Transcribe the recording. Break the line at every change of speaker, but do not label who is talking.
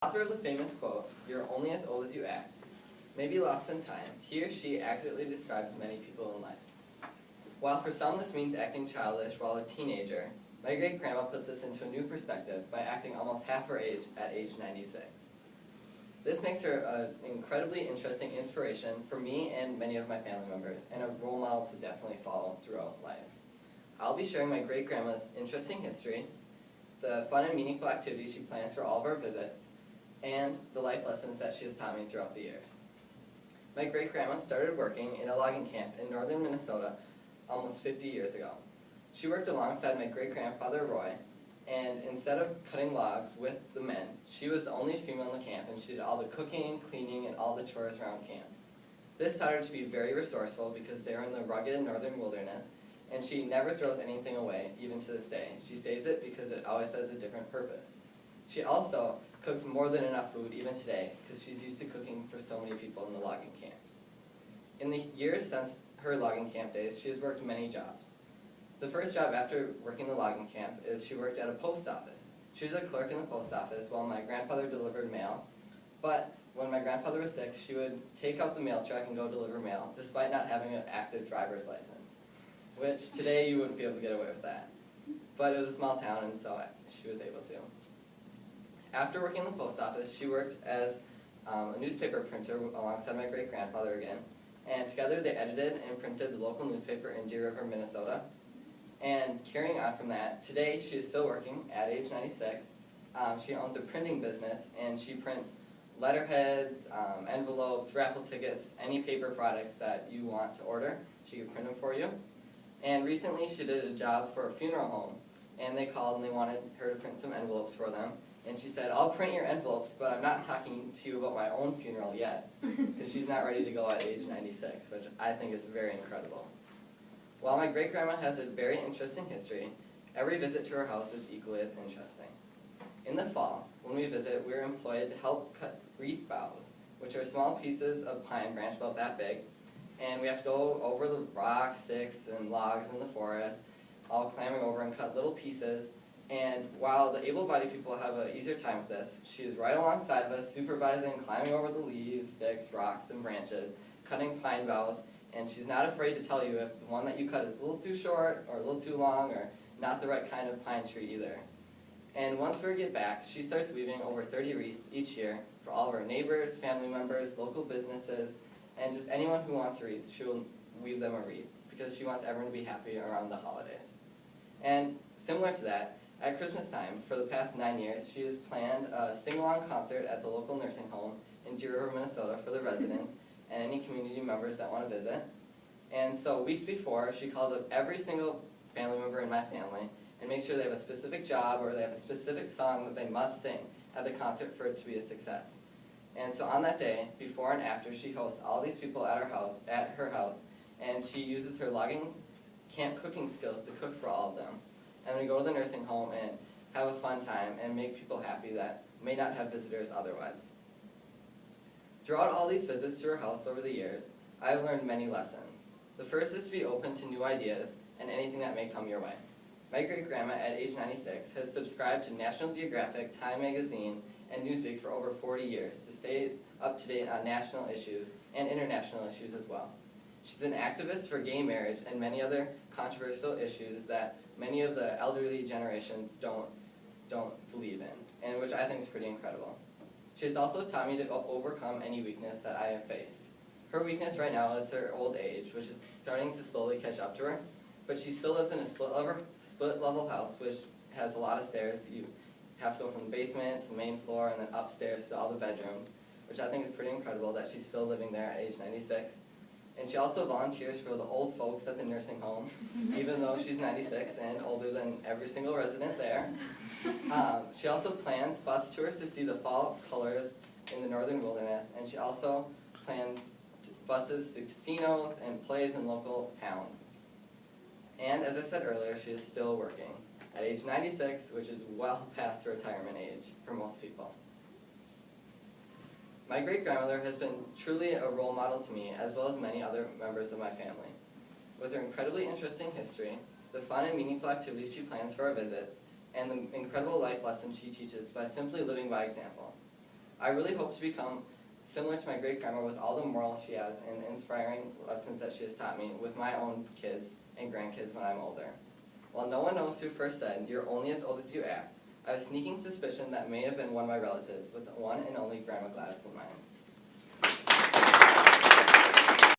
Author of the famous quote, "You're only as old as you act," may be lost in time. He or she accurately describes many people in life. While for some this means acting childish while a teenager, my great-grandma puts this into a new perspective by acting almost half her age at age 96. This makes her an incredibly interesting inspiration for me and many of my family members, and a role model to definitely follow throughout life. I'll be sharing my great-grandma's interesting history, the fun and meaningful activities she plans for all of our visits, and the life lessons that she has taught me throughout the years. My great-grandma started working in a logging camp in northern Minnesota almost 50 years ago. She worked alongside my great-grandfather Roy, and instead of cutting logs with the men, she was the only female in the camp, and she did all the cooking, cleaning, and all the chores around camp. This taught her to be very resourceful because they were in the rugged northern wilderness, and she never throws anything away, even to this day. She saves it because it always has a different purpose. She also cooks more than enough food even today because she's used to cooking for so many people in the logging camps. In the years since her logging camp days, she has worked many jobs. The first job after working the logging camp is she worked at a post office. She was a clerk in the post office while my grandfather delivered mail, but when my grandfather was sick, she would take out the mail truck and go deliver mail, despite not having an active driver's license, which today you wouldn't be able to get away with that. But it was a small town, and so she was able to. After working in the post office, she worked as a newspaper printer alongside my great-grandfather again, and together they edited and printed the local newspaper in Deer River, Minnesota. And carrying on from that, today she is still working at age 96. She owns a printing business, and she prints letterheads, envelopes, raffle tickets, any paper products that you want to order. She can print them for you. And recently she did a job for a funeral home, and they called and they wanted her to print some envelopes for them. And she said, "I'll print your envelopes, but I'm not talking to you about my own funeral yet," because she's not ready to go at age 96, which I think is very incredible. While my great-grandma has a very interesting history, every visit to her house is equally as interesting. In the fall, when we visit, we're employed to help cut wreath boughs, which are small pieces of pine branch about that big, and we have to go over the rocks, sticks, and logs in the forest, all clambering over and cut little pieces. And while the able-bodied people have an easier time with this, she is right alongside of us, supervising, climbing over the leaves, sticks, rocks, and branches, cutting pine boughs, and she's not afraid to tell you if the one that you cut is a little too short, or a little too long, or not the right kind of pine tree either. And once we get back, she starts weaving over 30 wreaths each year for all of our neighbors, family members, local businesses, and just anyone who wants a wreath. She will weave them a wreath, because she wants everyone to be happy around the holidays. And similar to that, at Christmas time, for the past 9 years, she has planned a sing-along concert at the local nursing home in Deer River, Minnesota for the residents and any community members that want to visit. And so weeks before, she calls up every single family member in my family and makes sure they have a specific job or they have a specific song that they must sing at the concert for it to be a success. And so on that day, before and after, she hosts all these people at her house, and she uses her logging camp cooking skills to cook for all of them. And we go to the nursing home and have a fun time and make people happy that may not have visitors otherwise. Throughout all these visits to her house over the years, I've learned many lessons. The first is to be open to new ideas and anything that may come your way. My great-grandma at age 96 has subscribed to National Geographic, Time Magazine, and Newsweek for over 40 years to stay up to date on national issues and international issues as well. She's an activist for gay marriage and many other controversial issues that many of the elderly generations don't believe in, and which I think is pretty incredible. She has also taught me to overcome any weakness that I have faced. Her weakness right now is her old age, which is starting to slowly catch up to her, but she still lives in a split-level house, which has a lot of stairs. You have to go from the basement to the main floor and then upstairs to all the bedrooms, which I think is pretty incredible that she's still living there at age 96. And she also volunteers for the old folks at the nursing home, even though she's 96 and older than every single resident there. She also plans bus tours to see the fall colors in the northern wilderness, and she also plans buses to casinos and plays in local towns. And as I said earlier, she is still working at age 96, which is well past the retirement age for most people. My great-grandmother has been truly a role model to me, as well as many other members of my family. With her incredibly interesting history, the fun and meaningful activities she plans for our visits, and the incredible life lessons she teaches by simply living by example. I really hope to become similar to my great-grandma with all the morals she has and inspiring lessons that she has taught me with my own kids and grandkids when I'm older. While no one knows who first said, "You're only as old as you act," I have a sneaking suspicion that may have been one of my relatives, with the one and only Grandma Gladys in mind.